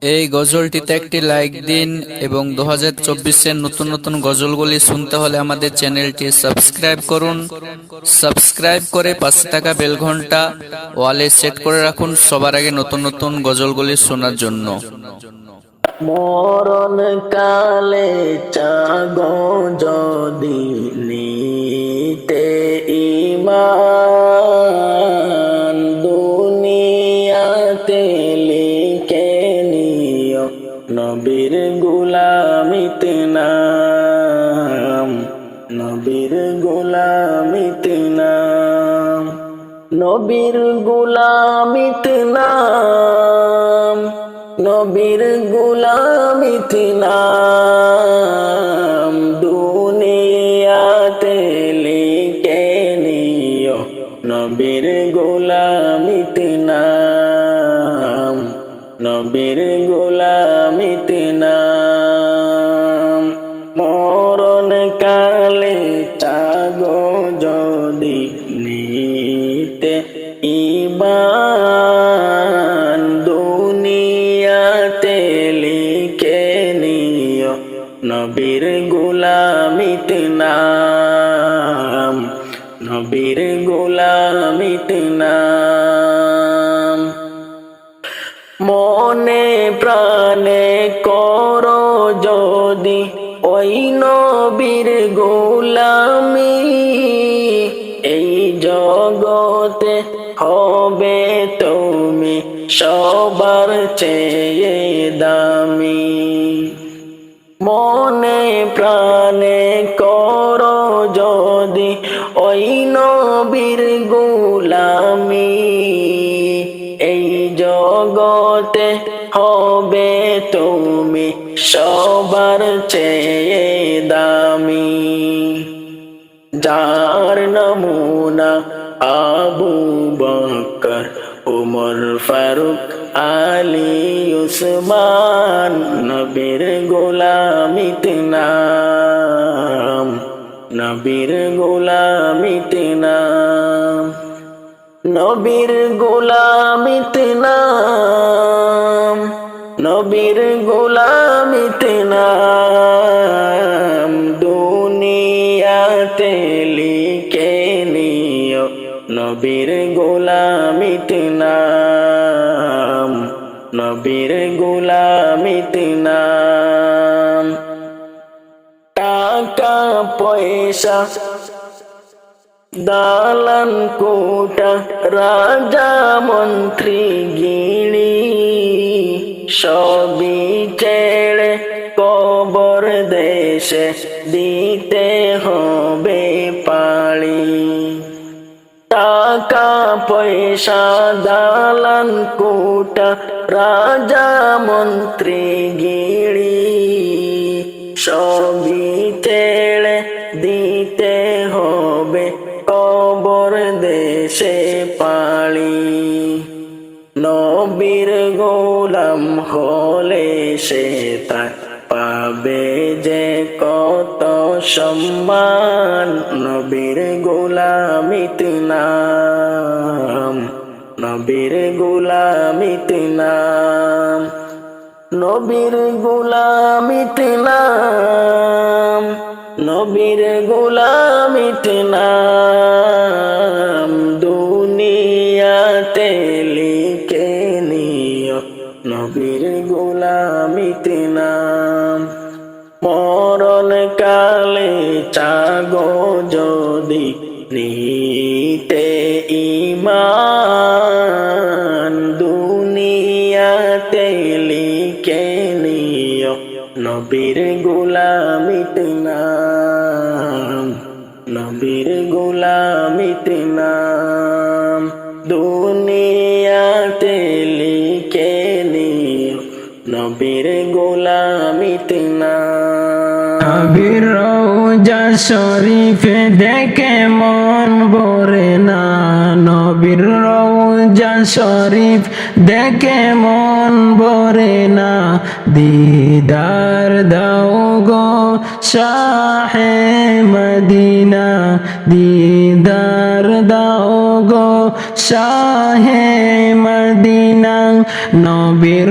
এই গজলটিতে একটি লাইক দিন এবং 2024-এর নতুন নতুন গজলগুলি শুনতে হলে আমাদের চ্যানেলটি সাবস্ক্রাইব করুন। সাবস্ক্রাইব করে পাশে থাকা বেল ঘন্টা ওয়ালে সেট করে রাখুন সবার আগে নতুন নতুন গজলগুলি শোনার জন্য। মরণ কালে চাগো যদি নিতে ঈমান দুনিয়াতে লিখে নিও নবীর গোলামিতে নাম, নবীর গোলামিতে নাম, নবীর গোলামিতে নাম, নবীর গোলামিতে নাম দুনিয়াতে লিখে নিও নবীর গোলামিতে নাম, নবীর গোলামিতে নাম। মরণ কালে চাগো যদি নিতে ঈমান দুনিয়াতে লিখে নিও নবীর গোলামিতে নাম, নবীর গোলামিতে নাম। মনে প্রাণে করো যদি ওই নবীর গোলামি এই জগতে হবে তুমি সবার চেয়ে দামি। মনে প্রাণে করো যদি ওই নবীর গোলামি এই জগতে হবে তুমি সবার চেয়ে দামি। যার নমুনা আবু বকর উমর ফারুক আলী উসমান নবীর গোলামিতে নাম, নবীর গোলামিতে নাম, নবীর গোলামিতে নাম, নবীর গোলামিতে নাম দুনিয়াতে লিখে নিও নবীর গোলামিতে নাম, নবীর গোলামিতে নাম। টাকা পয়সা দালান কোটা রাজা মন্ত্রী গিরি সবই ছেড়ে কবর দেশে দিতে হবে পাড়ি। টাকা পয়সা দালান কোটা রাজা মন্ত্রী গিরি সবই ছেড়ে দিতে হবে কবর দেশে পাড়ি। নবীর গোলাম হলে সে তার পাবে যে কত সম্মান নবীর গোলামিতে নাম, নবীর গোলামিতে নাম, নবীর গোলামিতে নাম, নবীর গোলামিতে নাম দুনিয়াতে লিখে নিও নবীর গোলামিতে নাম। মরণ কালে চাগো যদি নিতে ঈমান দুনিয়াতে লিখে নিও নবীর গোলামিতে নাম, নবীর গোলামিতে নাম দুনিয়াতে লিখে নিও নবীর গোলামিতে নাম। নবীর রওজা শরীফে দেখে মন ভরে না, নবীর রওজা শরীফ দেখে মন ভরে না, দিদার দাও গো শাহে মদিনা, দিদার দাও গো শাহে মদিনা। নবীর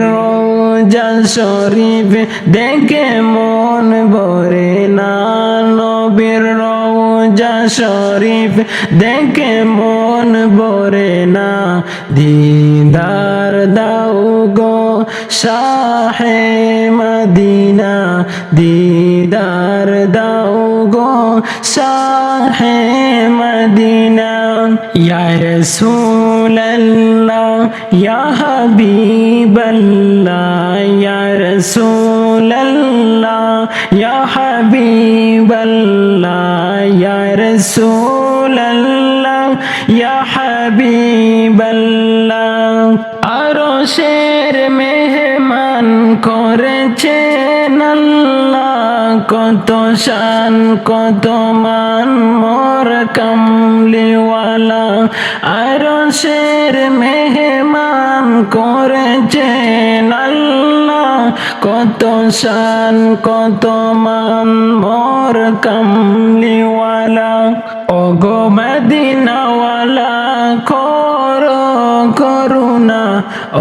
রওজা শরীফ দেখে মন ভরে না, নবীর রওজা শরীফ দেখে মন ভরে না, দিদার দাও গো শাহে মদিনা, দিদার দাও গো শাহে মদিনা। ইয়া রাসূলুল্লাহ ইয়া হাবিবাল্লাহ, ইয়া রাসূলুল্লাহ ইয়া হাবিবাল্লাহ, ইয়া রাসূলুল্লাহ ইয়া হাবিবাল্লাহ। আরশের মেহমান করেছেন আল্লাহ, কত শান কত মান মোর কামলিওয়ালা। আরশের মেহমান করেছেন আল্লাহ, কত শান কত মান মোর কামলিওয়ালা। ওগো মদিনাওয়ালা করো করুণা,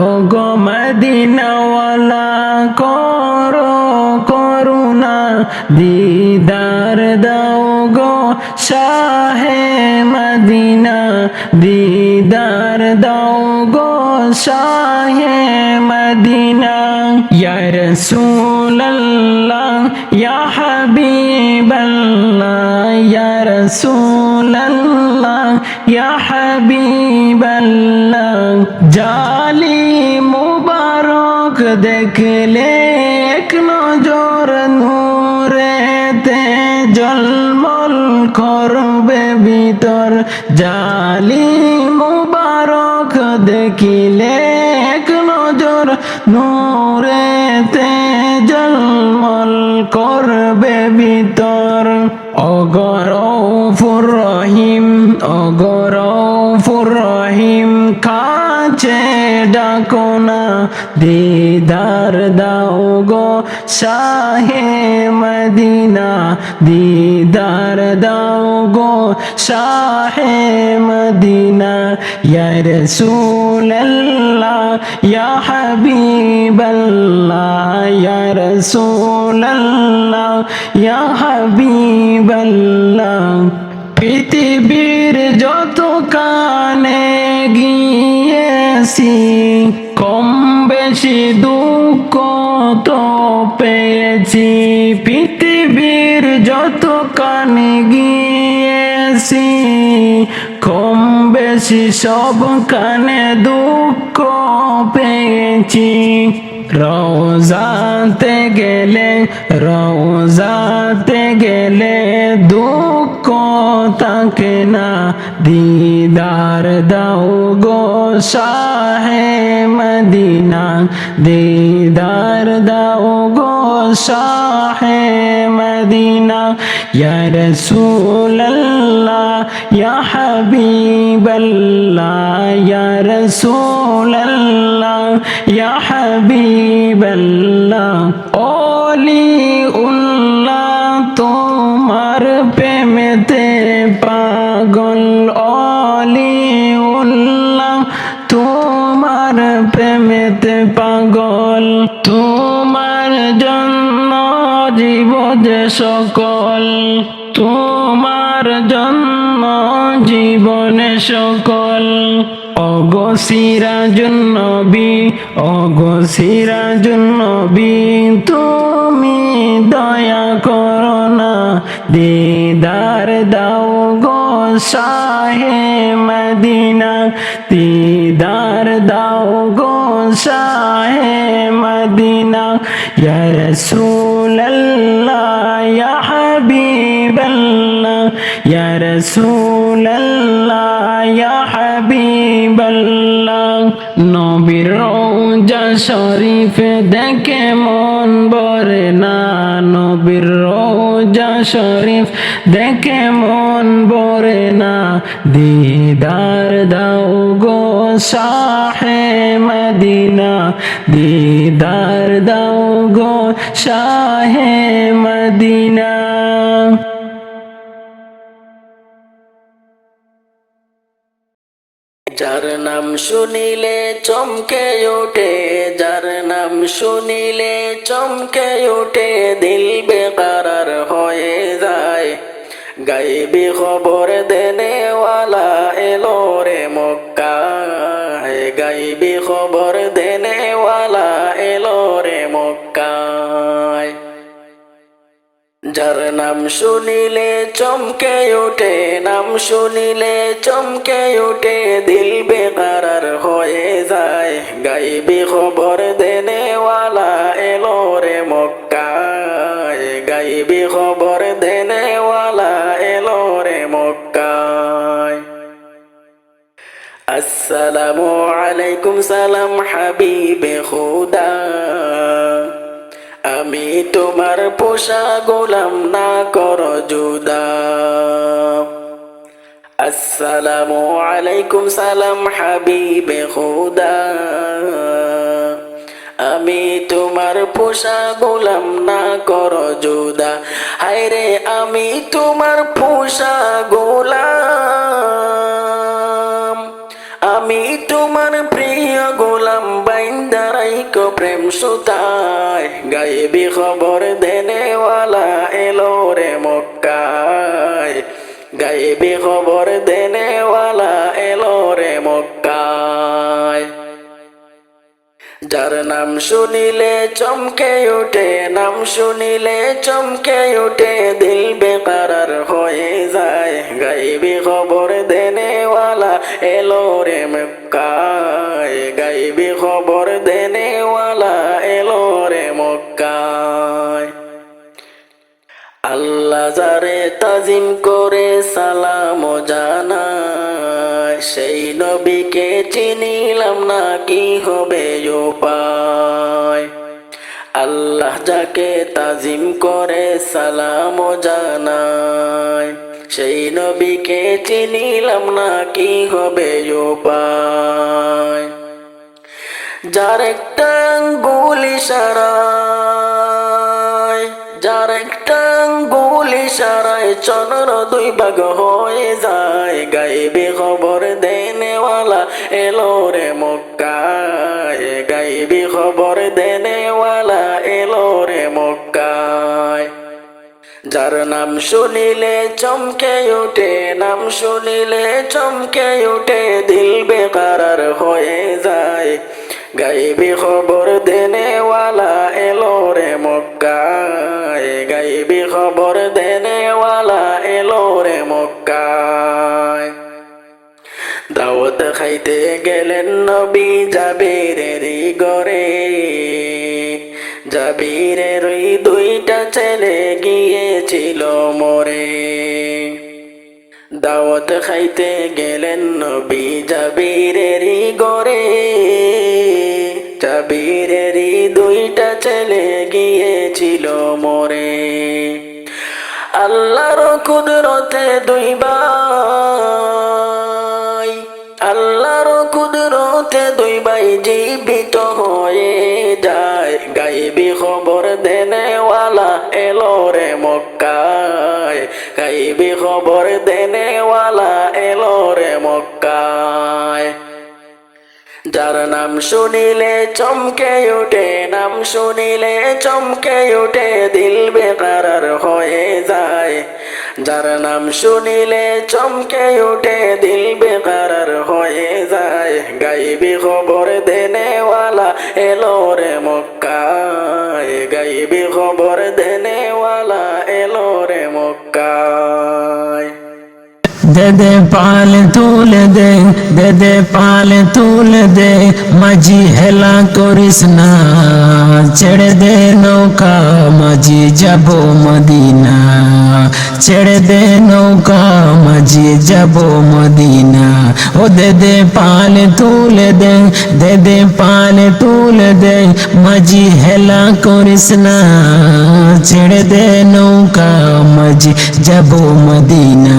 ওগো মদিনাওয়ালা করো করুণা, দিদার দাও গো শাহে মদিনা, দিদার দাও গো শাহে মদিনা। ইয়া রাসূলুল্লাহ ইয়া হাবিবাল্লাহ, ইয়া রাসূলুল্লাহ ইয়া হাবিবাল্লাহ। জালি মুবারক দেখলে এক নজর নূরেতে জলমল করবে ভিতর, জালি মুবারক দেখিলে এক নজর নূরেতে জলমল করবে ভিতর। ওগো রউফুর রহিম, ওগো রউফুর রহিম কাছে ডাকো না, দিদার দাও গো শাহে মদিনা, দিদার দাও গো শাহে মদিনা। ইয়া রাসূলুল্লাহ ইয়া হাবিবাল্লাহ, ইয়া রাসূলুল্লাহ ইয়া হাবিবাল্লাহ। পৃথিবীর যত কানে গিয়েছি, কম বেশি দুঃখ তো পেয়েছি, পৃথিবীর যত কানে গিয়েছি, কম বেশি সব কানে দুঃখ পেয়েছি। রওজাতে গেলে, রওজাতে গেলে দুঃখ থাকে না, দিদার দাও গো শাহে মদিনা, দিদার দাও গো শাহে মদিনা। ইয়া রাসূলুল্লাহ ইয়া হাবিবাল্লাহ, ইয়া রাসূলুল্লাহ ইয়া হাবিবাল্লাহ। অলিউল্লাহ তোমার প্রেমেতে পাগল, অলিউল্লাহ তোমার প্রেমেতে পাগল, তোমার জন্য জীব যে সকল, তোমার জন্য জীবনে সকল। ওগো সিরাজুন নবী, ওগো সিরাজুন নবী তুমি দয়া করো না, দিদার দাও গো শাহে মদিনা, দিদার দাও গো শাহে মদিনা। ইয়া রাসূলুল্লাহ ইয়া হাবিবাল্লাহ, ইয়া রাসূলুল্লাহ ইয়া হাবিবাল্লাহ। নবীর রওজা শরীফ দেখে মন ভরে না, নবীর রওজা শরীফ দেখে মন ভরে না, দিদার দাও গো শাহে মদিনা, দিদার দাও গো শাহে মদিনা। যার নাম নাম শুনিলে চমকে ওঠে, যার নাম শুনিলে চমকে ওঠে, দিল বেকারার হয়ে যায়। গাইবি খবর দেনেওয়ালা এলো রে মক্কায়, গাইবি খবর দেনেওয়ালা এলো রে মক্কায়। যার নাম শুনিলে চমকে ওঠে, নাম শুনিলে চমকে ওঠে, দিল বেকারার হয়ে যায়। গাইবি খবর দেনেওয়ালা এলো রে মক্কায়, গাইবি খবর দেনেওয়ালা এলো রে মক্কায়। আসসালামু আলাইকুম সালাম হাবিবে খুদা, আমি তোমার পোষা গোলাম, না কর জুদা। আসসালামু আলাইকুম সালাম হাবিবে খুদা, আমি তোমার পোষা গোলাম, না কর জুদা। হায়রে আমি তোমার পোষা গোলাম, আমি তোমার প্রিয় গোলাম, বাইন্দা রাইকো প্রেম সুতায়। গাইবি খবর দেনেওয়ালা এলো রে মক্কায়, গাইবি খবর দেনেওয়ালা এলো রে মক্কায়। যার নাম শুনিলে চমকে ওঠে, নাম শুনিলে চমকে ওঠে, দিল বেকারার হয়ে যায়। গাইবি খবর দেনেওয়ালা এলো রে মক্কায়, গাইবি খবর দেনেওয়ালা এলো রে মক্কায়। আল্লাহ যারে তাজিম করে সালাম জানায়, সেই নবীকে চিনিলাম না, কি হবে উপায়। আল্লাহ যাকে তাজিম করে সালাম জানায়, সেই নবীকে চিনিলাম না, কি হবে উপায়। যার একটা আঙ্গুল ইশারায়, যার একটা আঙ্গুল ইশারায় চন্দ্র দুই ভাগ হয়ে যায়। গাইবি খবর দেনেওয়ালা এলো রে মক্কায়, গাইবি খবর দেনেওয়ালা এলো রে মক্কায়। যার নাম শুনিলে চমকে ওঠে, নাম শুনিলে চমকে ওঠে, দিল বেকারার হয়ে যায়। গাইবি খবর দেনেওয়ালা এলো রে মক্কায়, গাইবি খবর দেনেওয়ালা এলো রে মক্কায়। দাওয়াত খাইতে গেলেন নবী জাবিরের ঘরে, জাবিরের ওই দুইটা ছেলে গিয়েছিল মরে। দাওয়াত খাইতে গেলেন নবী জাবিরের ঘরে, জাবিরের দুইটা ছেলে গিয়েছিল মরে। আল্লাহর কুদরতে দুই ভাই, আল্লাহর কুদরতে দুই ভাই জীবিত হয়ে যায়। গাইবি খবর দেনেওয়ালা এলো রে মক্কায়, গাইবি খবর দেনেওয়ালা এলো রে মক্কায়। যার নাম শুনিলে চমকে ওঠে, নাম শুনিলে চমকে ওঠে, দিল বেকারার হয়ে যায়। যার নাম শুনিলে চমকে ওঠে, দিল বেকারার হয়ে যায়। গাইবি খবর দেনেওয়ালা এলো রে মক্কায়, গাইবি খবর দেনেওয়ালা এলো রে মক্কায়। দে দে পাল তুলে দে, দে দে পাল তুলে দে, মাঝি হেলা করিস না, ছেড়ে দে নৌকা, মাঝি যাব মদিনা, ছেড়ে দে নৌকা, মাঝি যাব মদিনা। ও দে দে পাল তুলে দে, দে দে পাল তুলে দে, মাঝি হেলা করিস না, ছেড়ে দে নৌকা, মাঝি যাব মদিনা।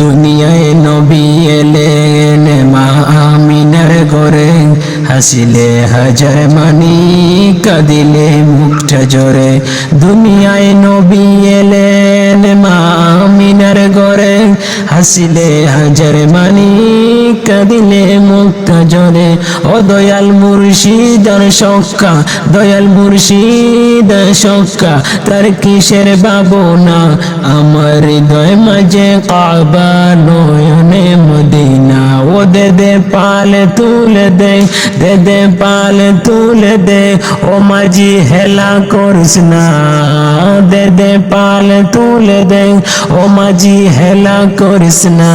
দুনিয়ায় নবী এলেন মা আমিনার ঘরে, হাসিলে হাজার মানি কাঁদিলে মুখটা জরে। দুনিয়ায় নবী এলেন মা আমিনার ঘরে, হাসিলে হাজার মানি কাঁদিলে মুখটা জরে। ও দয়াল মুর্শিদার সক্কা, দয়াল মুর্শিদার সক্কা, তার কিসের ভাবনা, আমার হৃদয় মাঝে কাবা নয়নে মদিনা। ও দে দে পাল তুলে দে, দে দে পাল তুলে দে, ও মাঝি হেলা করিস না, দে দে পাল তুলে দে, ও মাঝি হেলা করিস না।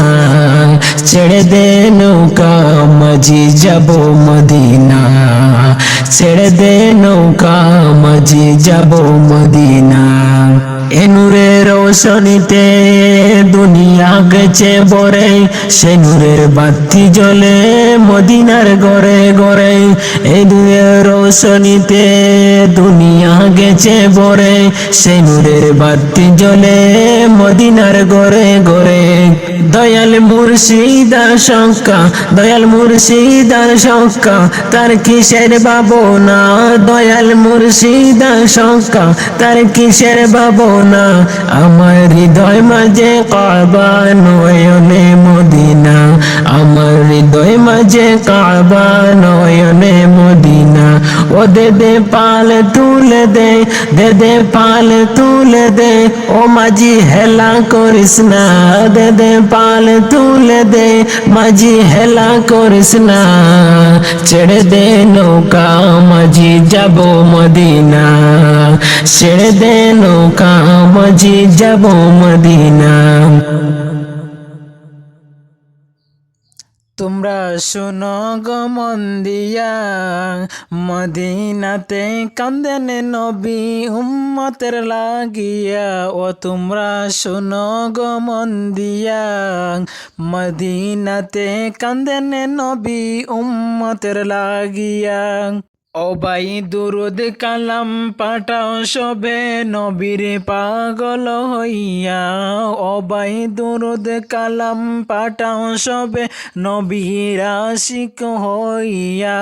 ছেড়ে দে নৌকা মাঝি যাব মদিনা, ছেড়ে দে নৌকা মাঝি যাব মদিনা। এ নূরের রোশনীতে দুনিয়া গেছে ভরে, সে নূরের বাতি জ্বলে মদিনার ঘরে ঘরে। এই নূরের রোশনীতে দুনিয়া গেছে ভরে, সে নূরের বাতি জ্বলে মদিনার ঘরে ঘরে। দয়াল মুর্শিদার সক্কা, দয়াল মুর্শিদার সক্কা, তার কিসের ভাবনা, দয়াল মুর্শিদার সক্কা, তার কিসের ভাবনা। আমার হৃদয় মাঝে কাবা নয়নে মদিনা, আমার হৃদয় মাঝে কাবা নয়নে মদিনা। ও দে দে পাল তুলে দে, দে দে পাল তুলে দে, ও মাঝি হেলা করিস না, দে দে পাল তুলে দে, মাঝি হেলা করিস না। ছেড়ে দে নৌকা মাঝি যাব মদিনা, ছেড়ে দে নৌকা মাঝি যাব মদিনা। তোমরা শোনো গো মন দিয়া, মদিনাতে কান্দেন নবী উম্মতের লাগিয়া। ও তোমরা শোনো গো মন দিয়া, মদিনাতে কান্দেন নবী উম্মতের লাগিয়া। ও ভাই দুরুদ কালাম পাঠাও সবে নবীর পাগল হইয়া। ও ভাই দুরুদ কালাম পাঠাও সবে নবীর আশিক হইয়া।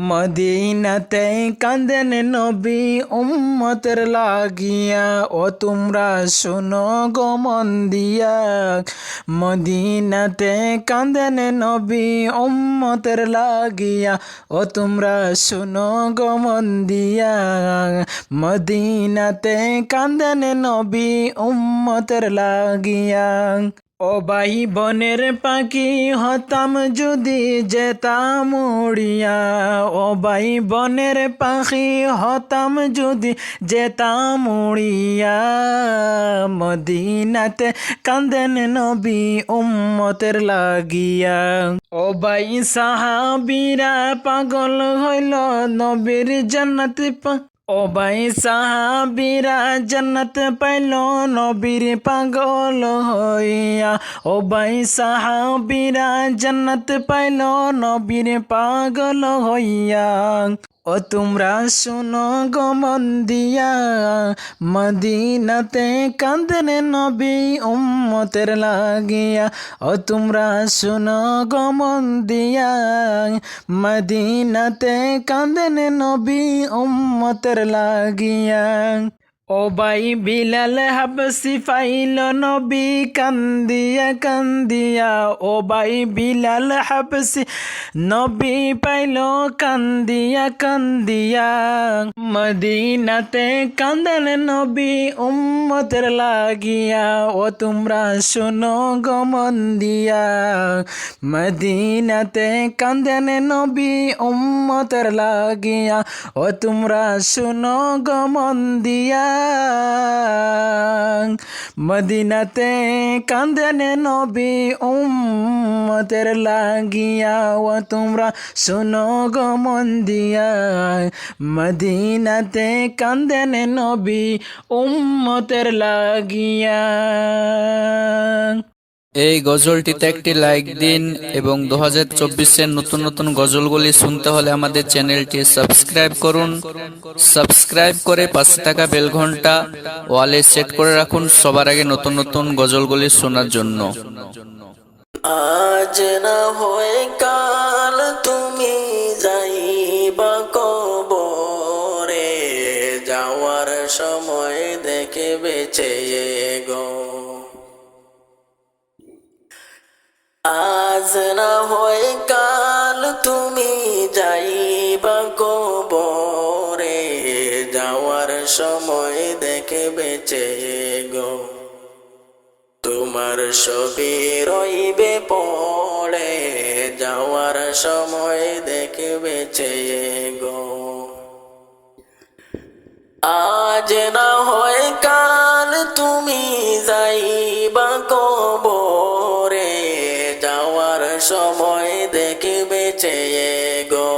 মদিনাতে কাঁদেন নবী উম্মতের লাগিয়া। ও তোমরা শোনো গো মন দিয়া, মদিনাতে কাঁদেন নবী উম্মতের লাগিয়া। ও তোমরা শোনো গো মন দিয়া, মদিনাতে কাঁদেন নবী উম্মতের লাগিয়া। ও ভাই বনের পাখি হতাম যদি যেতাম উড়িয়া। ও ভাই বনের পাখি হতাম যদি যেতাম উড়িয়া। মদিনাতে কাঁদেন নবী উম্মতের লাগিয়া। ও ভাই সাহাবীরা পাগল হইল নবীর জান্নাত। ও ভাই সাহাবীরা জান্নাত পাইল নবীর পাগল হইয়া। ও ভাই সাহাবীরা জান্নাত পাইল নবীর পাগল হইয়া। ও তোমরা শোনো গো মন দিয়া, মদিনাতে কাঁদেন নবী উম্মতের লাগিয়া। ও তোমরা শোনো গো মন দিয়া, মদিনাতে কাঁদেন নবী উম্মতের লাগিয়া। ও ভাই বিলাল হাবসি পাইল নবী কান্দিয়া কান্দিয়া। ও ভাই বিলাল হাবসি নবী পাইল কান্দিয়া কান্দিয়া। মদিনাতে কাঁদেন নবী উম্মতের লাগিয়া। ও তোমরা শোনো গো মন দিয়া, মদিনাতে কাঁদেন নবী উম্মতের লাগিয়া। ও তোমরা শোনো গো মন দিয়া, মদিনাতে কাঁদেন নবী উম্মতের লাগিয়া। ও তোমরা শোনো গো মন দিয়া, মদিনাতে কাঁদেন নবী উম্মতের লাগিয়া। এই গজলটিতে একটি লাইক দিন এবং 2024-এর নতুন নতুন গজলগুলি শুনতে হলে আমাদের চ্যানেলটি সাবস্ক্রাইব করুন। সাবস্ক্রাইব করে পাশে থাকা বেল ঘন্টা ওয়ালে সেট করে রাখুন সবার আগে নতুন নতুন গজলগুলি শোনার জন্য। আজ না হয় কাল তুমি যাইবা কবর। দেখবে চেয়ে গো। আজ না হয় কাল তুমি যাইবা কবরে, যাওয়ার সময় দেখবে চেয়ে গো। তোমার ছবি রইবে পড়ে, যাওয়ার সময় দেখবে চেয়ে গো। আজ না হয় কাল তুমি যাইবা কবরে, যাওয়ার সময় দেখবে চেয়ে গো।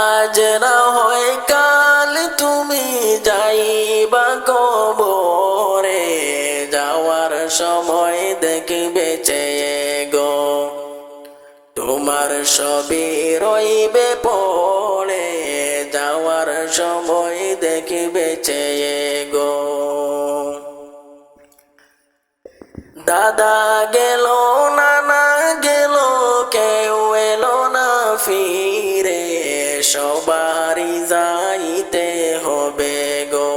আজ না হয় কাল তুমি যাইবা কবরে, যাওয়ার সময় দেখবে চেয়ে গো। তোমার ছবি রইবে পড়ে, যাওয়ার সময় দেখবে চেয়ে গো। দাদা গেল নানা গেল কেউ এলো না ফিরে, সবারই যাইতে হবে গো।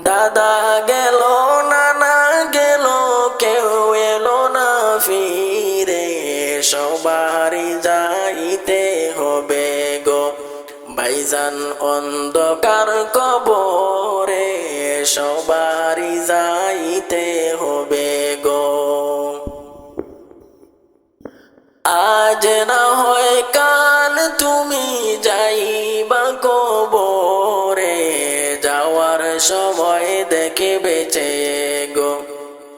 দাদা গেল নানা গেল কেউ এলো না ফিরে, সবারই যাইতে হবে গো। ভাইজান অন্ধকার কবরে, সবারই যাইতে হবে গো। আজ না হয় কাল তুমি যাইবা কবরে, যাওয়ার সময় দেখবে চেয়ে গো।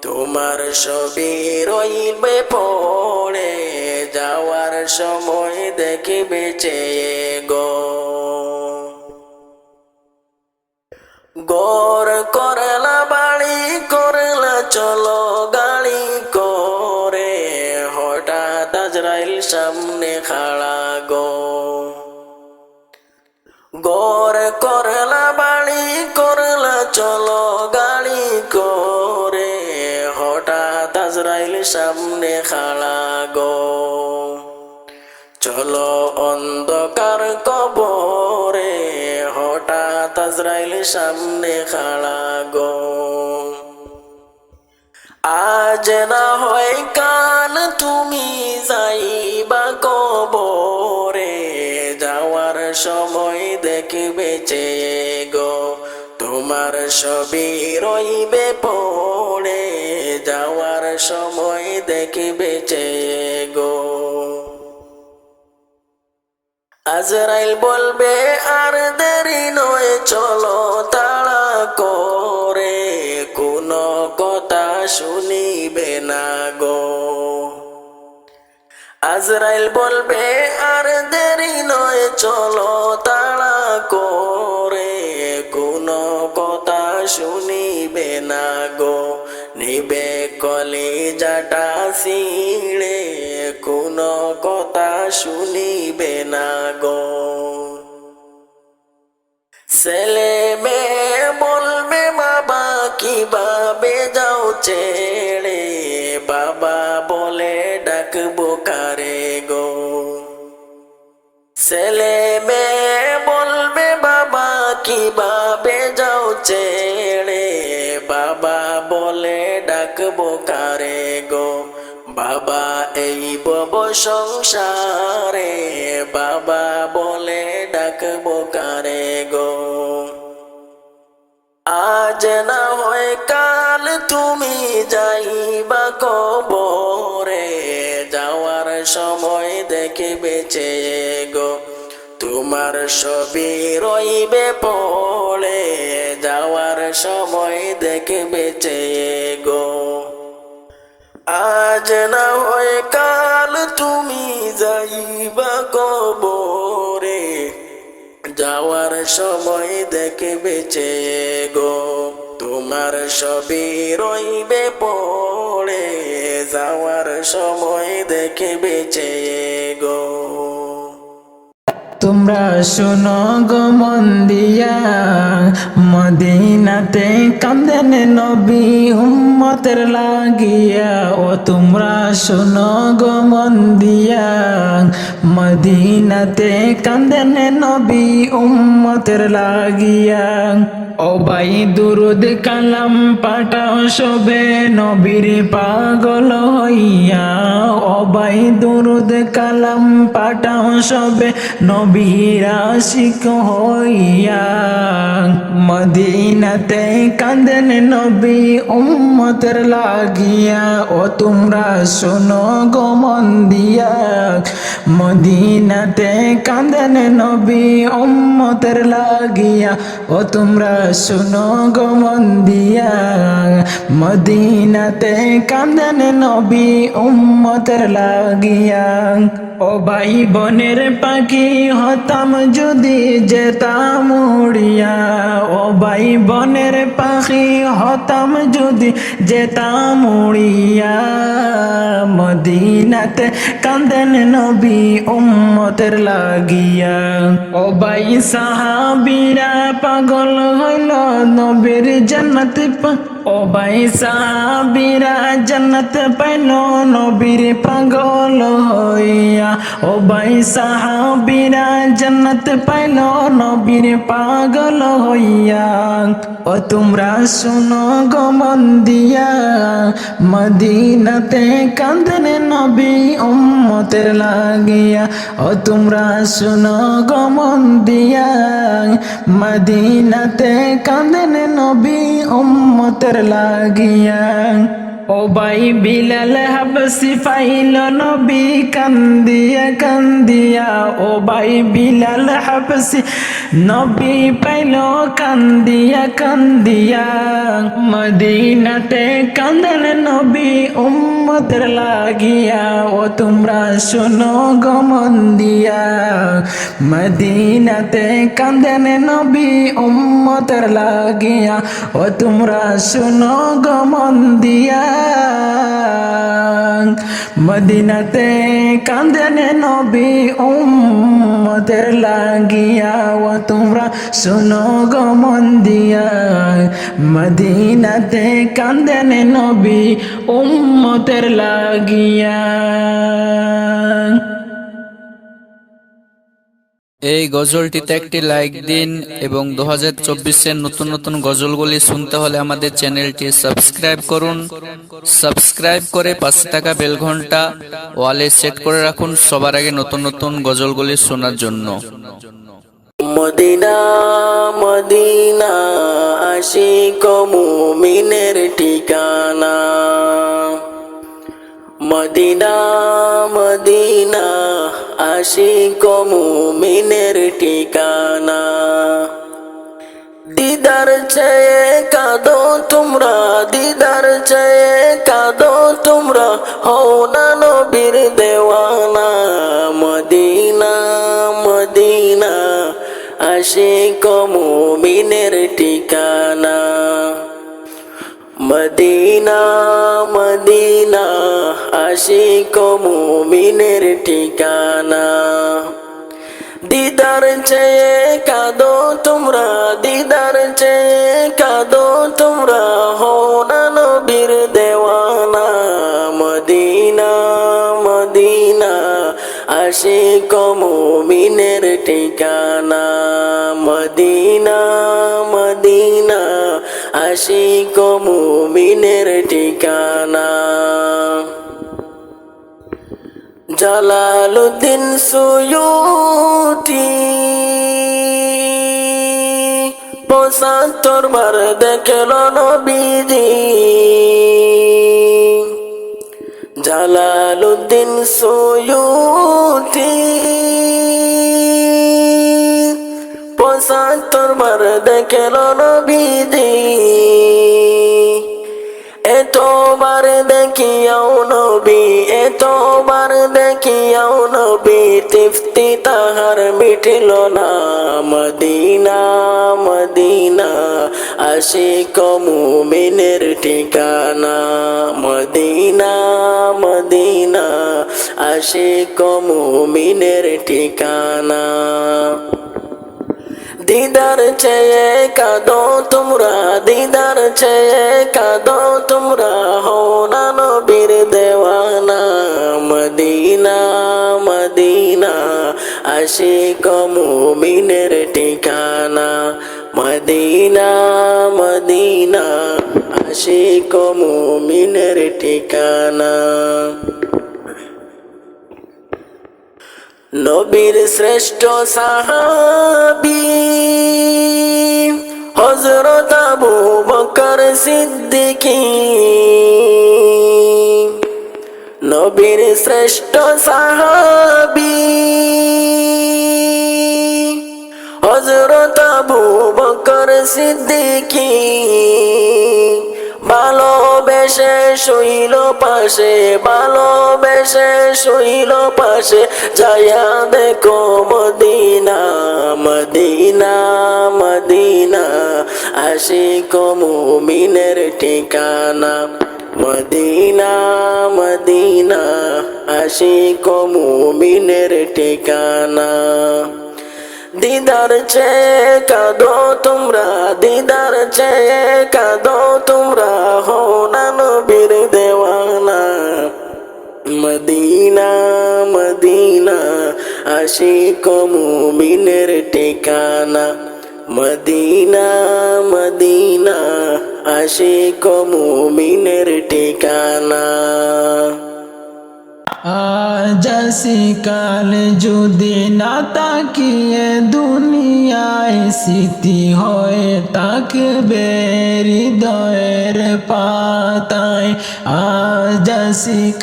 তোমার ছবি রইবে পড়ে, যাওয়ার সময় দেখবে চেয়ে গো। গর করলা বাড়ি করলা চলো গাড়ি করে, হঠাৎ আজরাইল সামনে খাড়া গো। গর করলা বাড়ি করলা চলো গাড়ি করে, হঠাৎ আজরাইল সামনে খাড়া গো। চলো অন্ধকার কবরে, হঠাৎ আজরাইল সামনে খাড়া গো। আজ না হয় কাল তুমি যাইবা কবরে, যাওয়ার সময় দেখবে চেয়ে গো। তোমার ছবি রইবে পড়ে, যাওয়ার সময় দেখবে চেয়ে গো। আজরাইল বলবে আর দেরি নয় চলো তাড়া করে, কোনো কথা শুনিবে না গো। আজরাইল বলবে আর দেরি নয় চলো তাড়া করে, কোনো কথা শুনিবে না গো। নিবে কলিজাটা ছিঁড়ে, কোনো কথা শুনিবে না গো। ছেলে মেয়ে বলবে বাবা কিভাবে যাও ছেড়ে, বাবা বলে ডাকবো কারে গো। ছেলে মেয়ে বলবে বাবা কিভাবে যাও ছেড়ে, বাবা বলে ডাকবো কারে গো। বাবা এই বব সংসারে, বাবা বলে ডাকবো কারে গো। আজ না হয় কাল তুমি যাইবা কবরে, যাওয়ার সময় দেখবে চেয়ে গো। তোমার ছবি রইবে পড়ে, যাওয়ার সময় দেখবে চেয়ে গো। আজ না হয় কাল তুমি যাইবা কবরে, যাওয়ার সময় দেখবে চেয়ে গো। তোমার ছবি রইবে পড়ে, যাওয়ার সময় দেখবে চেয়ে গো। তোমরা শোনো গো মন দিয়া, মদিনাতে কান্দেন নবী উম্মতের লাগিয়া। ও তোমরা শোনো গো মন দিয়া, মদিনাতে কান্দেন নবী উম্মতের লাগিয়া। ও ভাই দুরুদ কালাম পাঠাও সবে নবীর পাগল হইয়া, ও ভাই দুরুদ কালাম পাঠাও সবে নবীর আশিক হইয়া। মদিনাতে কাঁদেন নবী উম্মতের লাগিয়া, ও তোমরা শোনো গো মন দিয়া। মদিনাতে কাঁদেন নবী উম্মতের লাগিয়া, ও তোমরা শোনো গো মন দিয়া। মদিনাতে কাঁদেন নবী উম্মতের লাগিয়া। ও ভাই বনের পাখি হতাম যদি যেতাম উড়িয়া, ও ভাই বনের পাখি হতাম যদি যেতাম উড়িয়া। মদিনাতে কাঁদেন নবী উম্মতের লাগিয়া। ও ভাই সাহাবীরা পাগল হইল নবীর জান্নাত, ও ভাই সাহাবীরা জান্নাত পাইল নবীর পাগল হইয়া। ও ভাই সাহাবীরা জান্নাত পাইল নবীর পাগল হইয়া। ও তোমরা শোনো গো মন দিয়া, মদিনাতে কাঁদেন নবী উম্মতের লাগিয়া। ও তোমরা শোনো গো মন দিয়া, মদিনাতে কাঁদেন নবী উম্মতের লাগিয়া। ও ভাই বিলাল হাবসি পাইল নবী কান্দিয়া কান্দিয়া, ও ভাই বিলাল হাবসি নবী পাইল কান্দিয়া কান্দিয়া। মদিনাতে কাঁদেন নবী উম্মতের লাগিয়া, ও তোমরা শোনো গো মন দিয়া। মদিনাতে কাঁদেন নবী উম্মতের লাগিয়া, ও তোমরা শোনো গো মন দিয়া। মদিনাতে কাঁদেন নবী উম্মতের লাগিয়া, ও তোমরা শোনো গো মন দিয়া। মদিনাতে কাঁদেন নবী উম্মতের লাগিয়া। এই গজলটিতে একটি লাইক দিন এবং 2024-এর নতুন নতুন গজলগুলি শুনতে হলে আমাদের চ্যানেলটি সাবস্ক্রাইব করুন। সাবস্ক্রাইব করে পাশে থাকা বেল ঘন্টা ওয়ালে সেট করে রাখুন সবার আগে নতুন নতুন গজলগুলি শোনার জন্য। মদিনা মদিনা আশিক মুমিনের ঠিকানা। মদিনা মদিনা আশিক মুমিনের ঠিকানা। দিদার চেয়ে কাঁদো তোমরা, দিদার চেয়ে কাঁদো তোমরা, হও না নবীর দেওয়ানা। মদিনা মদিনা আশিক মুমিনের ঠিকানা। মদিনা মদিনা আশিক মুমিনের ঠিকানা। দিদার চেয়ে কাঁদো তোমরা, দিদার চেয়ে কাঁদো তোমরা, হও না নবীর দেওয়ানা। মদিনা মদিনা আশিক মুমিনের ঠিকানা। মদিনা মদিনা আশিক মুমিনের ঠিকানা। জালালউদ্দিন সুয়ুতি ৭৫ বার দেখল নবীজি। জালালউদ্দিন সুয়ুতি ৭৫ বার দেখল নবীজি। এতবার দেখিয়াও নবী, এতবার দেখিয়াও নবী, তৃপ্তি তাহার মিটিল না। মদিনা মদিনা আশিক মুমিনের ঠিকানা। মদিনা মদিনা আশিক মুমিনের ঠিকানা। দিদার চেয়ে কাঁদো তোমরা, দিদার চেয়ে কাঁদো তোমরা, হও না নবীর দেওয়ানা। মদিনা মদিনা আশিক মুমিনের ঠিকানা। মদিনা মদিনা আশিক মুমিনের ঠিকানা। নবীর শ্রেষ্ঠ সাহাবী হযরত আবু বকর সিদ্দিকী, নবীর শ্রেষ্ঠ সাহাবী হযরত আবু বকর সিদ্দিকী, ভালোবেসে শুইল পাশে, ভালোবেসে শুইল পাশে, যায়া দেখো মদিনা মদিনা মদিনা আশিক মুমিনের ঠিকানা। মদিনা মদিনা আশিক মুমিনের ঠিকানা। দিদার চেয়ে কাঁদো তোমরা, দিদার চেয়ে কাঁদো তোমরা, হো না নবীর দেওয়ানা। মদিনা মদিনা আশিক মুমিনের ঠিকানা। মদিনা মদিনা আশিক মুমিনের ঠিকানা। আজ কাল যদি না তাকিয়ে দুনিয়ায়, স্মৃতি হয়ে তাকবে হৃদয়ের পাতায়। আজ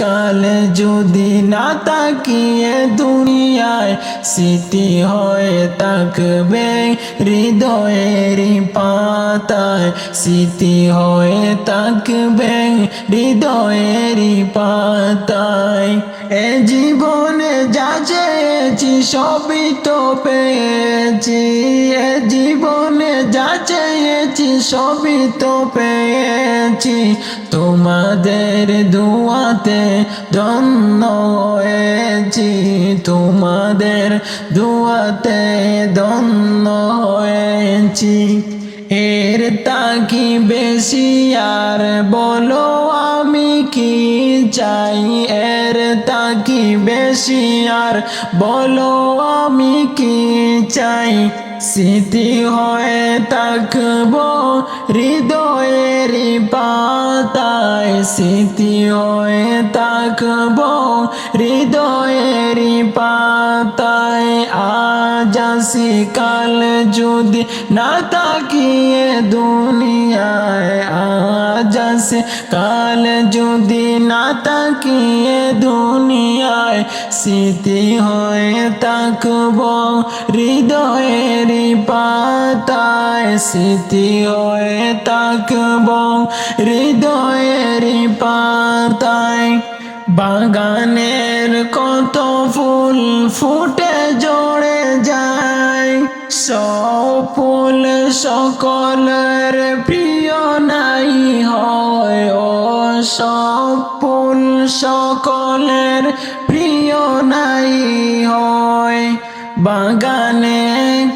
কাল যদি না তাকিয়ে দুনিয়ায়, স্মৃতি হয়ে তাকবে হৃদয়ের পাতায়, স্মৃতি হয়ে তাকবে হৃদয়ের পাতায়। এ জীবনে যা চেয়েছি সবই তো পেয়েছি, এ জীবনে যা চেয়েছি সবই তো পেয়েছি, তোমাদের দুয়াতে ধন্য হয়েছি, তোমাদের দুয়াতে ধন্য হয়েছি। এর তাকি বেশি আর বলো আমি কি চাই, এর তাকি বেশি আর বলো আমি কি চাই। স্মৃতি হয়ে থাকবো হৃদয়ের পাতায়, স্মৃতি হয়ে থাকবো হৃদয়ের পাতায়। আজ কাল যদি না তাকিয়ে দুনিয়ায়, আজ কাল যদি না তাকিয়ে দুনিয়ায়, স্মৃতি হয়ে থাকবো হৃদয়ের পাতায়, স্মৃতি হয়ে থাকবো হৃদয়ের পাতায়। বাগানের কত ফুল ফুটে ঝরে যায়, সব ফুল সকলের প্রিয় নাই হয়, ও সব ফুল সকলের প্রিয় নাই হয়। বাগানে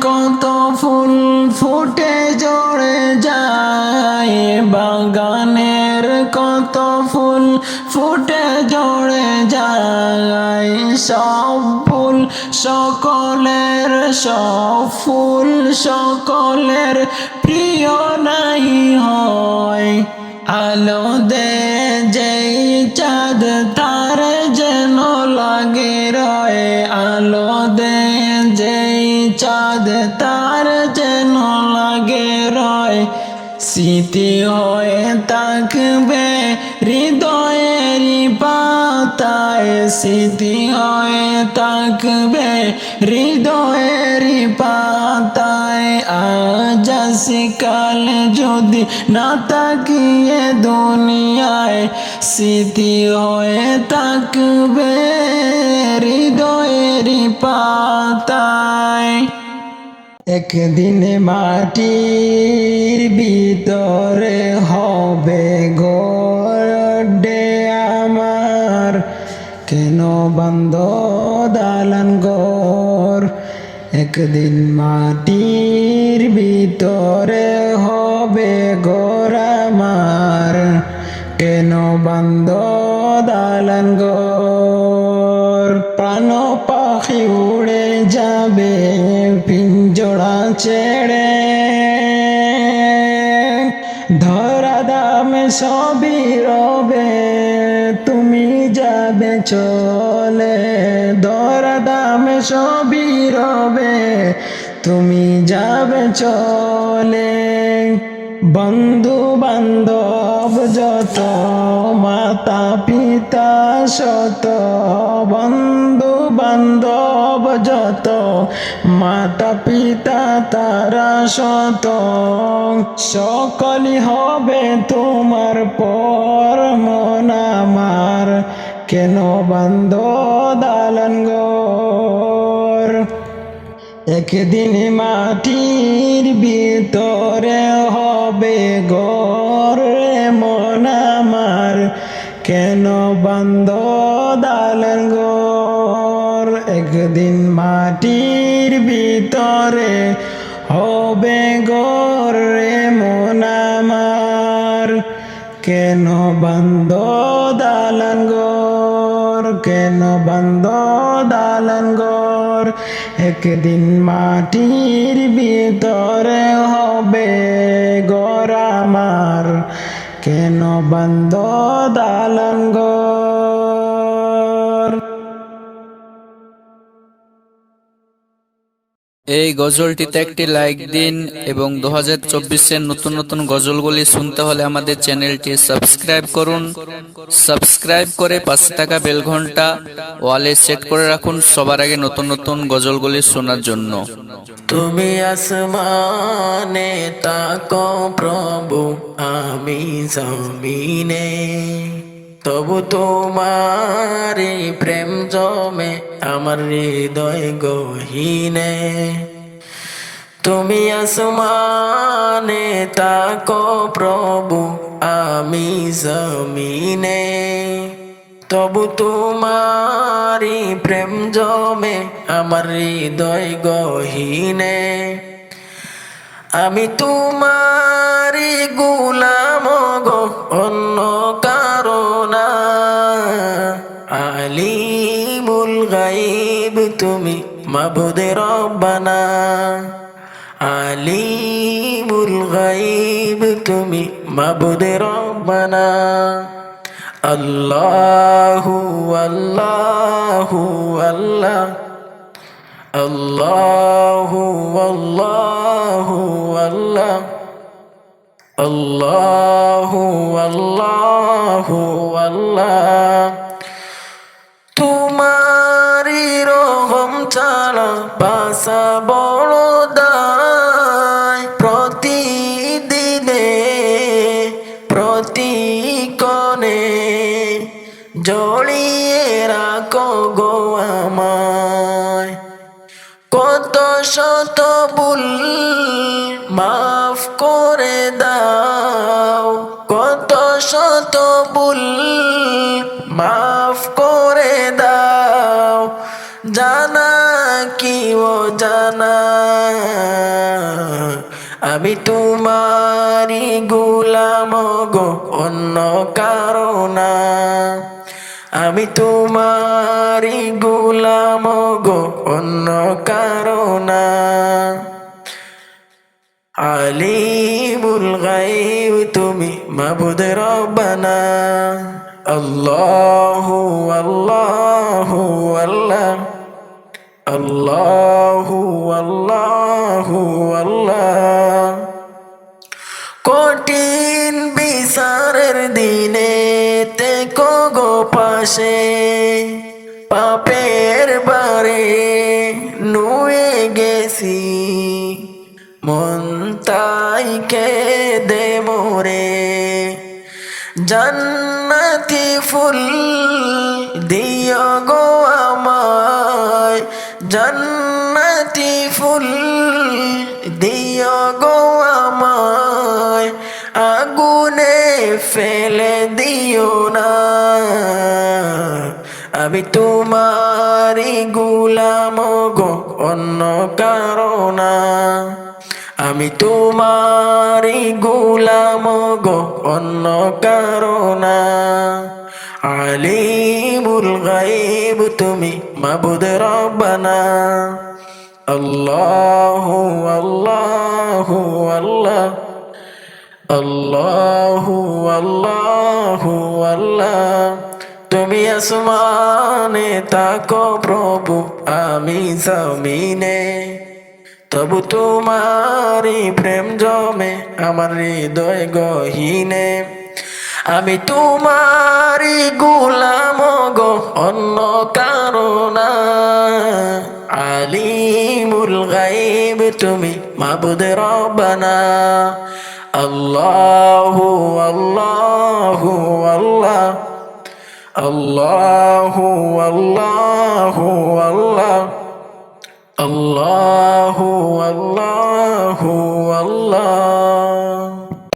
কত ফুল ফুটে ঝরে যায়, বাগানের কত ফুল ফুটে ঝরে যায়, সব ফুল সকলের, সব ফুল সকলের প্রিয় নাই হয়। আলো দে যেই চাঁদ তার যেন লাগে রয়, আলো দে যেই চাঁদ তার যেন লাগে রয়। স্মৃতি হয়ে থাকবে হৃদয়ের পাতায়, স্মৃতি হয়ে থাকবে হৃদয়ের পাতায়। আজ কাল যদি না তাকিয়ে দুনিয়ায়, স্মৃতি হয়ে থাকবে হৃদয়ের পাতায়। একদিন মাটির ভিতরে হবে গড়ে আমার, কেন বন্ধ দালান ঘর। একদিন মাটির ভিতরে হবে ঘর আমার, কেন বন্ধ দালান ঘর। প্রাণ পাখি উড়ে যাবে পিঞ্জরা ছেড়ে, দামে সবই রবে, তুমি যাবে চলে। দরা দামে সবই রবে, তুমি যাবে চলে। বন্ধু বান্ধব যত, মাতা পিতা শত, বন্ধু বান্ধব যত, মাতা পিতা তারা শত, সকলই হবে তোমার পর। মন আমার কেন বান্ধ দালান ঘর? একদিন মাটির ভিতরে হবে ঘর। মন আমার কেন বান্ধ দালান ঘর? একদিন মাটির ভিতরে হবে ঘর। মন আমার কেন বান্ধ দালান ঘর? কেন বান্ধ দালান ঘর? একদিন মাটির ভিতরে হবে ঘর আমার, কেন বান্ধ দালান ঘর? এই গজলটিতে একটি লাইক দিন এবং 2024-এর নতুন নতুন গজলগুলি শুনতে হলে আমাদের চ্যানেলটি সাবস্ক্রাইব করুন। সাবস্ক্রাইব করে পাশে থাকা বেল ঘন্টা ওয়ালে সেট করে রাখুন সবার আগে নতুন নতুন গজলগুলি শোনার জন্য। তুমি আসমানে তাকো প্রভু, আমি জমিনে, তবু তোমারি প্রেম জমে আমার হৃদয় গহীনে। তুমি আসমানে তাকো প্রভু, আমি জমিনে, তবু তোমারি প্রেম জমে আমার হৃদয় গহীনে। আমি তোমারি গুলাম গো, অন্য কারণা। আলিমুল গাইব তুমি মাবুদে রব্বানা। আলিমুল গাইব তুমি মাবুদে রব্বানা। আল্লাহু আল্লাহু আল্লাহ, আল্লাহু আল্লাহু আল্লাহ, আল্লাহু আল্লাহু আল্লাহ। তোমারি রহম ছাড়া বাসা বড় দায়। প্রতিদিনে প্রতিক্ষণে জড়িয়ে রাখো গো আমায়। কত শত ভুল মাফ করে দাও, কত শত ভুল মাফ করে দাও। জানা কি ও জানা, আমি তোমারি গুলাম গো, অন্য কারণা। আমি তোমারি গুলাম গো, অন্য কারণা। আলিমুল গাইব তুমি মাবুদ রব্বানা। আল্লাহু আল্লাহু আল্লাহ, আল্লাহু আল্লাহু আল্লাহ। কঠিন বিচারের দিনে তেকো গো পাশে, পাপের বারে নুয়ে গেছি, মন তাই কেঁদে মোরে। জান্নাতি ফুল দিও গো আমায়, জান্নাতি ফুল দিও গো আমায়। আগুনে ফেলে দিও না, আমি তোমারি গুলাম গো, অন্য কারণা। আমি তোমারি গুলাম গো, অন্য কারণা। আলিমুল গাইব তুমি মাবুদ রব্বানা। আল্লাহু আল্লাহু আল্লাহ, আল্লাহু আল্লাহু আল্লাহ, তুমি আসমানে তাকো প্রভু, আমি জমিনে, তবু তোমারি প্রেম জমে আমার হৃদয় গহীনে। আমি তোমারি গোলাম গো, অন্য কারণা। আলিমুল গায়ব তুমি মাবুদ রব্বানা। আল্লাহু আল্লাহু আল্লাহ, আল্লাহু আল্লাহু আল্লাহ, আল্লাহু আল্লাহু আল্লাহ।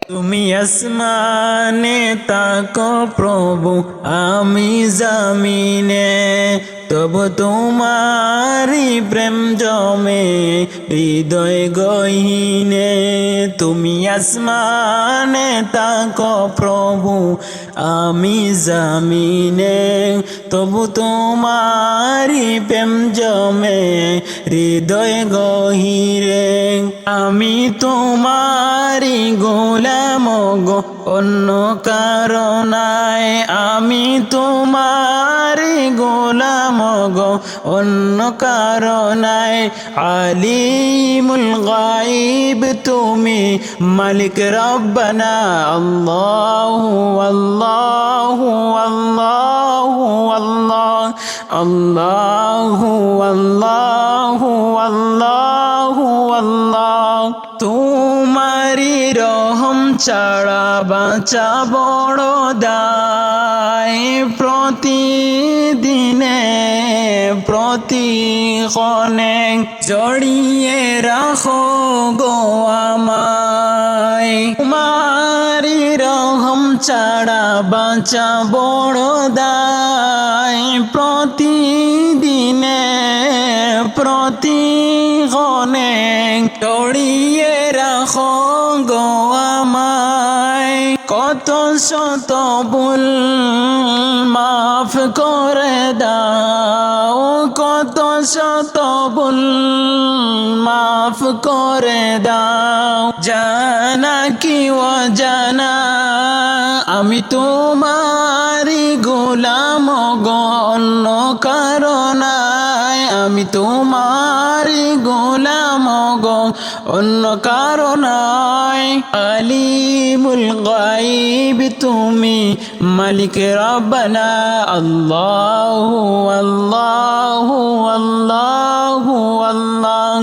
তুমি আসমানে তাকো প্রভু, আমি জমিনে, তবু তোমারি প্রেম জমে হৃদয় গহীনে। তুমি আসমানে তাকো প্রভু, আমি জমিনে, তবু তোমারি প্রেম জমে হৃদয় গহীরে। আমি তোমারি গোলাম গো, অন্য কারণায়, আমি তোমারি গোলাম গো, অন্য কারণায়। আলিমুল গায়ব তুমি মালিক রব্বানা। আল্লাহু আল্লাহু আল্লাহু আল্লাহ, আল্লাহু আল্লাহু আল্লাহু আল্লাহ। তোমারি রহম ছাড়া বাঁচা বড় দায়, প্রতিদিনে প্রতিক্ষণে জড়িয়ে রাখো গো আমায়। তোমারি রহম ছাড়া বাঁচা বড় দায়, প্রতিদিনে প্রতিক্ষণে জড়িয়ে রাখো গো আমায়। কত শত ভুল মাফ করে দাও, কত শত ভুল মাফ করে দাও। জানা কি অজানা আমি তোমারি গোলাম গো, অন্য কারণায়, আমি তোমারি গোলাম গো, অন্য কারণায়। আলিমুল গায়ব তুমি মালিক রব্বানা। আল্লাহু আল্লাহু আল্লাহু আল্লাহ,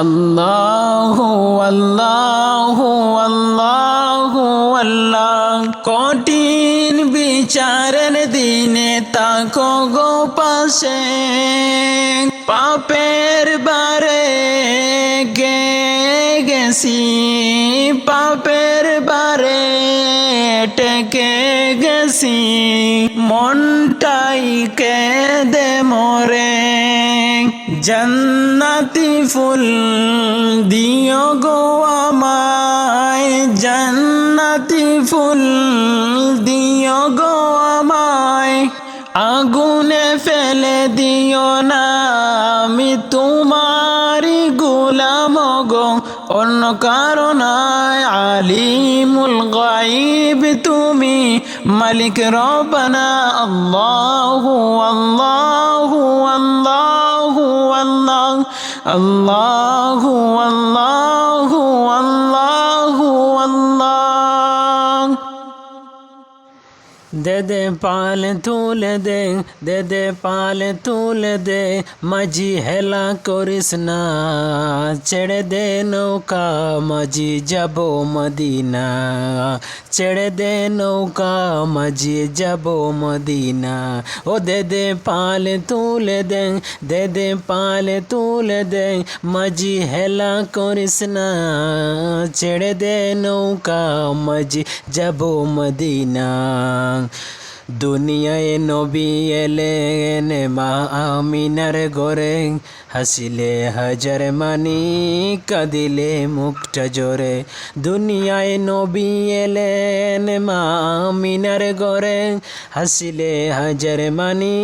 আল্লাহু আল্লাহু আল্লাহু আল্লাহ। কঠিন বিচারের দিনে তাকো গো পাশে, পাপের বারে গেছি, পাপের বারে টেকে গেছি, মনটাই কেঁদে মরে। জান্নাতি ফুল দিও গো আমায়, জান্নাতি ফুল দিও গো আমায়। আগুনে ফেলে দিও না, আমি তোমারি গোলাম গো, অন্য কারণায়। আলিমুল গায়ব তুমি মালিক রব্বানা। আল্লাহু আল্লাহু আল্লাহু আল্লাহ, আল্লাহু আল্লাহু আল্লাহু আল্লাহ। দে দে পাল তুলে দে, দে দে পাল তুলে দে, মাঝি হেলা করিস না, ছেড়ে দে নৌকা মাঝি যাব মদিনা, ছেড়ে দে নৌকা মাঝি যাব মদিনা। ও দে দে পাল তুলে দে, দে দে পাল তুলে দে, মাঝি হেলা করিস না, ছেড়ে দে নৌকা মাঝি যাব মদিনা। দুনিয়ায় নবী এলেন মা আমিনার ঘরে, হাসিলে হাজার মানি কাঁদিলে মুখটা জোরে। দুনিয়ায় নবী এলেন মা আমিনার ঘরে, হাসিলে হাজার মানি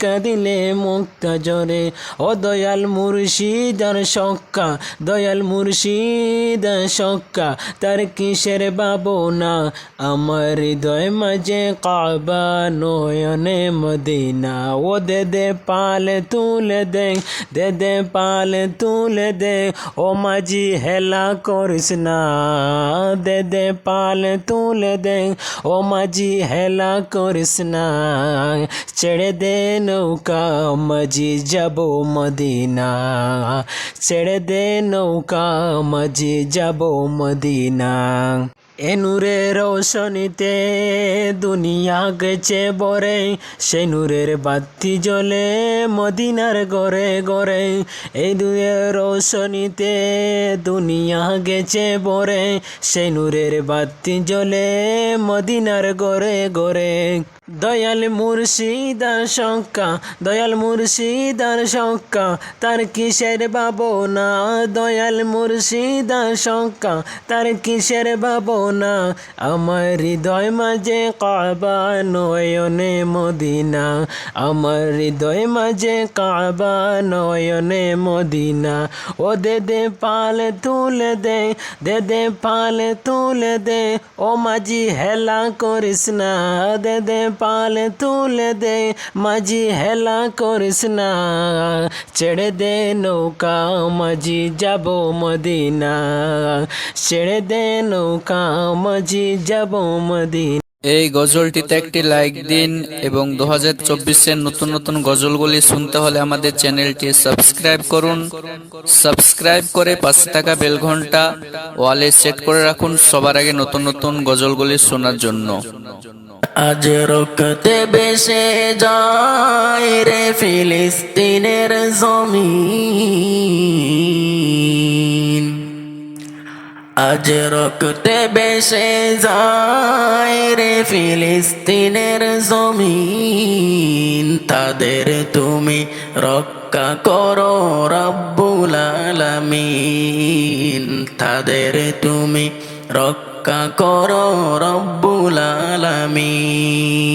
কাঁদিলে মুখটা জোরে। ও দয়াল মুর্শিদার সক্কা, দয়াল মুর্শিদার সক্কা, তার কিসের ভাবনা, আমার হৃদয় মাঝে কাবা নয়নে মদিনা। ও দে দে পাল তুলে দে, দে দে পাল তুলে দে, ও মাঝি হেলা করিস না, দে দে পাল তুলে দে, ও মাঝি হেলা করিস না। ছেড়ে দে নৌকা মাঝি যাব মদিনা, ছেড়ে দে নৌকা মাঝি যাব মদিনা। এ নূরের রোশনীতে দুনিয়া গেছে বরে, সেই নূরের বাতি জ্বলে মদিনার ঘরে ঘরে। এই নূরের রোশনীতে দুনিয়া গেছে বরে, সেই নূরের বাতি জ্বলে মদিনার ঘরে ঘরে। দয়াল মুর্শিদার সক্কা, দয়াল মুর্শিদার সক্কা, তার কিসের ভাবনা, দয়াল মুর্শিদার সক্কা, তার কিসের ভাবনা। আমার হৃদয় মাঝে কাবা নয়নে মদিনা, আমার হৃদয় মাঝে কাবা নয়নে মদিনা। ও দে দে পাল তুলে দে, দে দে পাল তুলে দে, ও মাঝি হেলা করিস না, দে দে পাল তুলে দে, মাঝি হেলা করিস না। ছেড়ে দে নৌকা মাঝি যাব মদিনা, ছেড়ে দে নৌকা মাঝি যাব মদিনা। এই গজলটিতে একটি লাইক দিন এবং 2024-এর নতুন নতুন গজলগুলি শুনতে হলে আমাদের চ্যানেলটি সাবস্ক্রাইব করুন। সাবস্ক্রাইব করে পাশে থাকা বেল ঘন্টা ওয়ালে সেট করে রাখুন সবার আগে নতুন নতুন গজলগুলি শোনার জন্য। আজ রক্তে বেসে যায় রে ফিলিস্তিনের জমিন, আজ রক্তে বেসে যায় রে ফিলিস্তিনের জমিন। তাদের তুমি রক্ষা করো রব্বুল আলামিন, তাদের তুমি রক্ষা করো রব্বুল আলামিন।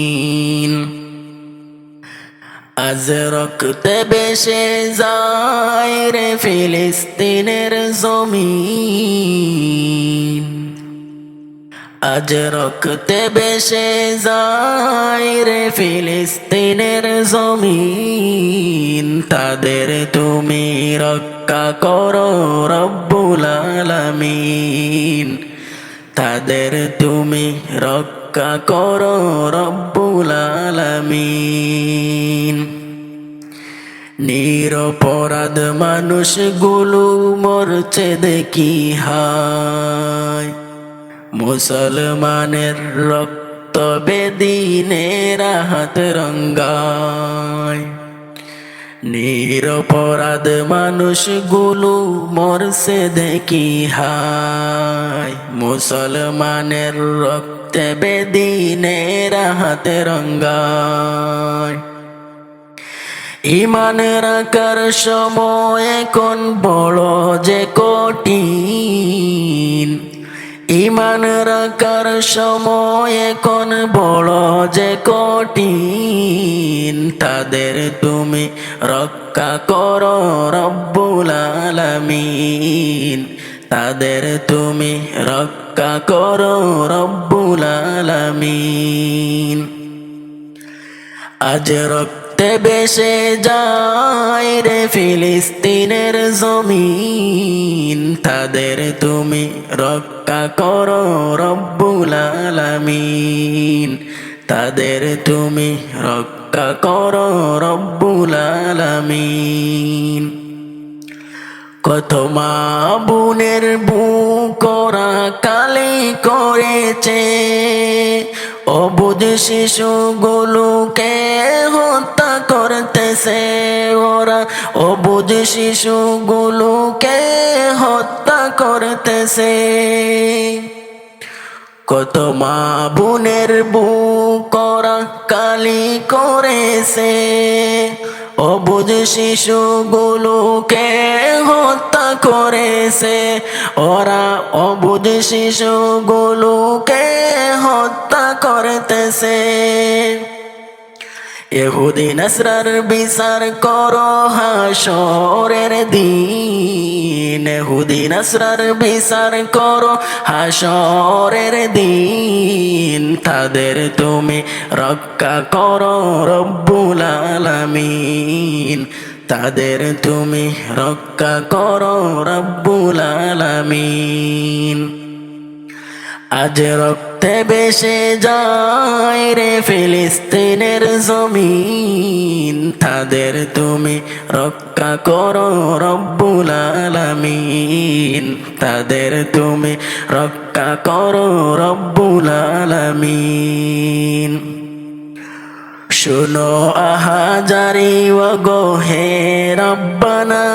আজ রক্তে বেসে যায় রে ফিলিস্তিনের জমিন, আজ রক্তে বেসে যায় রে ফিলিস্তিনের জমিন। তাদের তুমি রক্ষা করো রব্বুল আলামিন, তাদের তুমি রক্ষা করো রব্বুল আলামিন। নিরপরাধ মানুষগুলো মরছে দেখি হায়, মুসলমানের রক্ত বেদিনের হাত রঙ্গায়। নিরপরাধ মানুষগুলো মরছে দেখি হায়, মুসলমানের রক্তে বেদিনের হাত রঙ্গায়। ইমান রাখার সময় এখন বড় যে কঠিন, ইমান রাখার সময় এখন বড় যে কঠিন। তাদের তুমি রক্ষা করো রব্বুল আলামিন, তাদের তুমি রক্ষা করো রব্বুল আলামিন। আজ রক্তে বেসে যায় রে ফিলিস্তিনের জমিন, তাদের তুমি রক্ষা করো রব্বুল আলামিন, তাদের তুমি রক্ষা করো রব্বুল আলামিন। কত মা বোনের বুকরা কালি করেছে, অবুঝ শিশুগুলোকে হত্যা করতেছে ওরা, অবুঝ শিশুগুলোকে হত্যা করতেছে। কত মা বোনের বুক করা কালি করেছে, অবুঝ শিশুগুলোকে হত্যা করেছে, ওরা অবুঝ শিশুগুলোকে হত্যা করতেছে। ইহুদি নাসরার বিচার করো হাসরের দিন, ইহুদি নাসরার বিচার করো হাসরের দিন, তাদের তুমি রক্ষা করো রব্বুল আলামিন, তাদের তুমি রক্ষা করো রব্বুল আলামিন। আজ রক্তে বেশে যায় রে ফিলিস্তিনের জমিন, তাদের তুমি রক্ষা করো রব্বুল আলামিন, তাদের তুমি রক্ষা করো রব্বুল আলামিন। শুনো আহাজারি ওগো হে রব্বানা,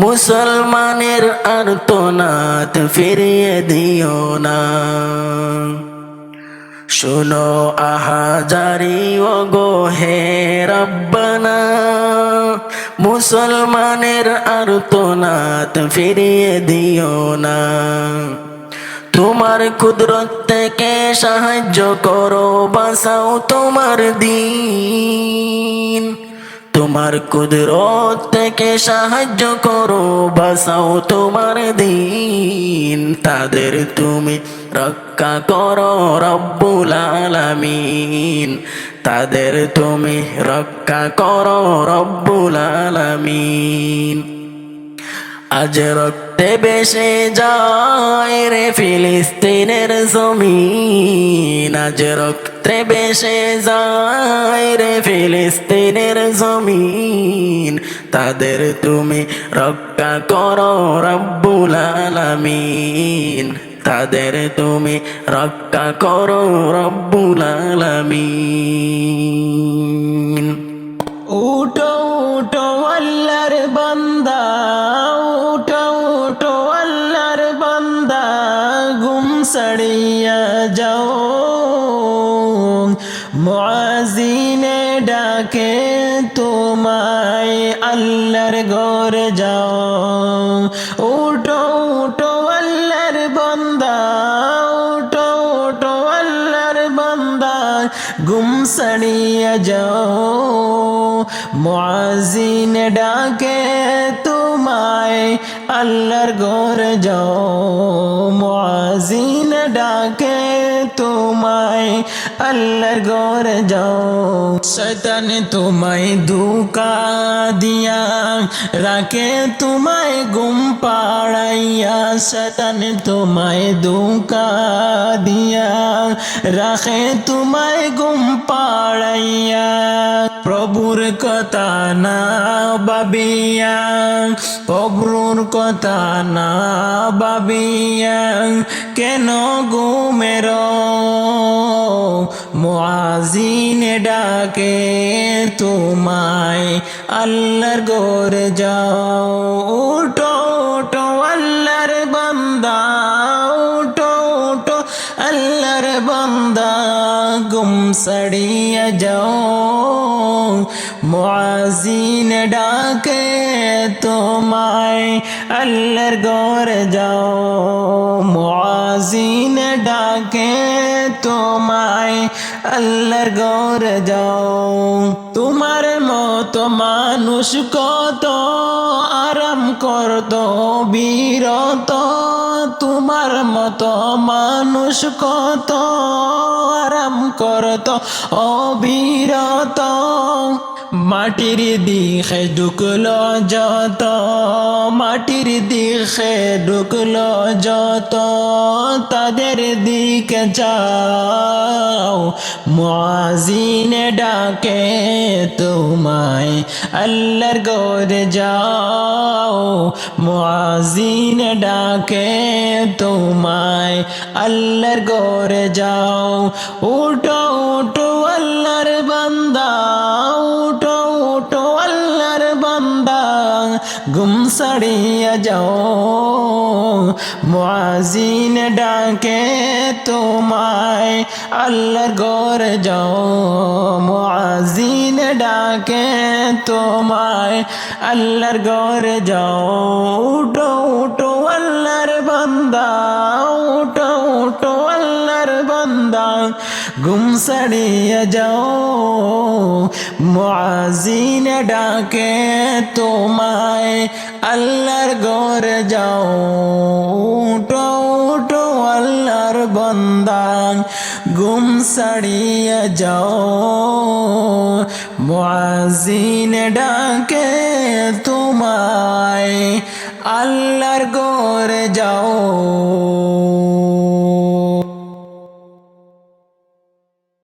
মুসলমানের আর্তনাদ ফিরিয়ে দিও না। শুনো আহাজারি ওগো হে রব্বানা, মুসলমানের আর্তনাদ ফিরিয়ে দিও না। তোমার কুদরত থেকে সাহায্য করো, বাঁচাও তোমার দিন, তোমার কুদরত থেকে সাহায্য করো, বাঁচাও তোমার দিন, তাদের তুমি রক্ষা করো রব্বুল আলামিন, তাদের তুমি রক্ষা করো রব্বুল আলামিন। আজ রক্তে বেশে যায় রে ফিলিস্তিনের জমিন, আজ রক্তে বেশে যায় রে ফিলিস্তিনের জমিন, তাদের তুমি রক্ষা করো রব্বুল আলামিন, তাদের তুমি রক্ষা করো রব্বুল আলামিন। উঠো উঠো আল্লাহর বান্দা, উঠো উঠো আল্লাহর বান্দা, গুম সড়িয়া যাও, মুআজিনে ডাকে তোমায় আল্লাহর ঘর যাও। উঠো উঠো আল্লাহর বান্দা, উঠো উঠো আল্লাহর বান্দা, গুম সড়িয়া যাও, মুআজিন ডাকে তোমায় আল্লাহর ঘর যাও, মুআজিন ডাকে তোমায় আল্লাহর ঘর যাও। শয়তান তোমায় ধোঁকা দিয়া রাখে তোমায় ঘুম পাড়াইয়া, শয়তান তোমায় ধোঁকা দিয়া রাখে তোমায় ঘুম পাড়াইয়া। প্রভুর কথা না ভাবিয়া, প্রভুর কথা না ভাবিয়া কেন ঘুমের মুআজিন ডাকে তোমায় আল্লাহর ঘর যাও। উঠো উঠো আল্লাহর বান্দা, উঠো উঠো আল্লাহর বান্দা, গুম সড়িয়া যাও, মুআজিন ডাকে তোমায় আল্লাহর ঘর যাও, মুআজিন ডাকে তোমায় আল্লাহর ঘর যাও। তোমার মতো মানুষ কত আরাম করতো বিরত, তোমার মতো মানুষ কত আরাম করতো অবিরত। মাটির দিকে ঢুকলো যত, মাটির দিকে ঢুকলো যত, তাদের দিকে যাও, মুআজিন ডাকে তোমায় আল্লাহর ঘর যাও, মুআজিন ডাকে তোমায় আল্লাহর ঘর যাও। উঠো উঠো আল্লাহর বান্দা, উঠো উঠো আল্লাহর বান্দা, ঘুম সারিয়া যাও মুয়াজ্জিন ডাকে তোমায় আল্লাহর ঘরে যাও মুয়াজ্জিন ডাকে তোমায় আল্লাহর ঘরে যাও উঠো উঠো আল্লাহর বান্দা উঠো উঠো আল্লাহর বান্দা ঘুম সারিয়া যাও মুয়াজ্জিন ডাকে তোমায় আল্লাহর ঘরে যাও উঠো উঠো আল্লাহর বান্দা ঘুম সারিয়া যাও মুয়াজ্জিন ডাকে তোমায় আল্লাহর ঘরে যাও